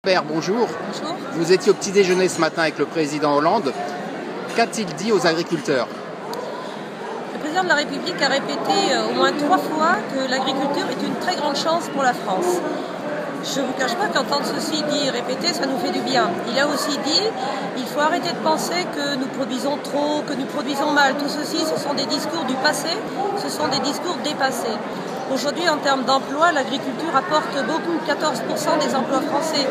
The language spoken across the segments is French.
Père, bonjour. Bonjour. Vous étiez au petit déjeuner ce matin avec le président Hollande. Qu'a-t-il dit aux agriculteurs? Le président de la République a répété au moins 3 fois que l'agriculture est une très grande chance pour la France. Je ne vous cache pas qu'entendre ceci dit et répéter, ça nous fait du bien. Il a aussi dit il faut arrêter de penser que nous produisons trop, que nous produisons mal. Tout ceci, ce sont des discours du passé, ce sont des discours dépassés. Aujourd'hui, en termes d'emploi, l'agriculture apporte beaucoup, 14% des emplois français.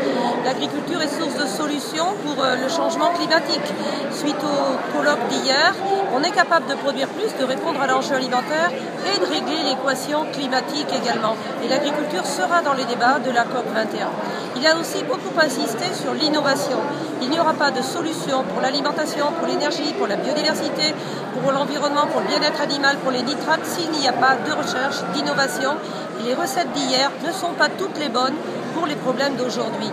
L'agriculture est source de solutions pour le changement climatique. Suite au colloque d'hier, on est capable de produire plus, de répondre à l'enjeu alimentaire et de régler l'équation climatique également. Et l'agriculture sera dans les débats de la COP 21. Il a aussi beaucoup insisté sur l'innovation. Il n'y aura pas de solution pour l'alimentation, pour l'énergie, pour la biodiversité, pour l'environnement, pour le bien-être animal, pour les nitrates, s'il n'y a pas de recherche, d'innovation. Et les recettes d'hier ne sont pas toutes les bonnes pour les problèmes d'aujourd'hui.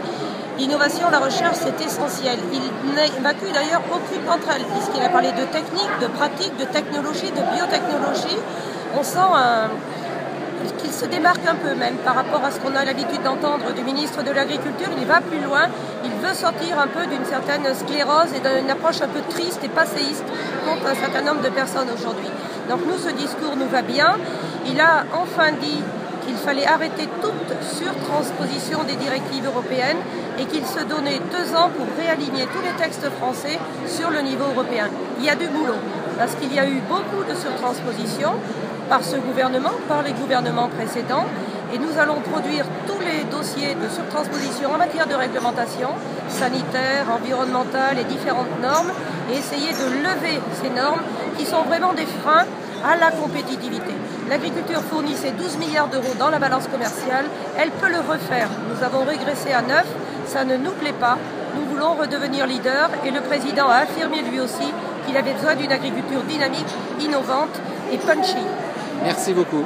L'innovation, la recherche, c'est essentiel. Il n'évacue d'ailleurs aucune d'entre elles, puisqu'il a parlé de technique, de pratique, de technologie, de biotechnologie. On sent qu'il se démarque un peu même par rapport à ce qu'on a l'habitude d'entendre du ministre de l'Agriculture. Il va plus loin, il veut sortir un peu d'une certaine sclérose et d'une approche un peu triste et passéiste contre un certain nombre de personnes aujourd'hui. Donc nous, ce discours nous va bien. Il a enfin dit qu'il fallait arrêter toute surtransposition des directives européennes et qu'il se donnait 2 ans pour réaligner tous les textes français sur le niveau européen. Il y a du boulot, parce qu'il y a eu beaucoup de surtranspositions par ce gouvernement, par les gouvernements précédents, et nous allons produire tous les dossiers de surtransposition en matière de réglementation sanitaire, environnementale et différentes normes, et essayer de lever ces normes qui sont vraiment des freins à la compétitivité. L'agriculture fournissait 12 milliards d'euros dans la balance commerciale, elle peut le refaire. Nous avons régressé à 9, ça ne nous plaît pas. Nous voulons redevenir leader et le président a affirmé lui aussi qu'il avait besoin d'une agriculture dynamique, innovante et punchy. Merci beaucoup.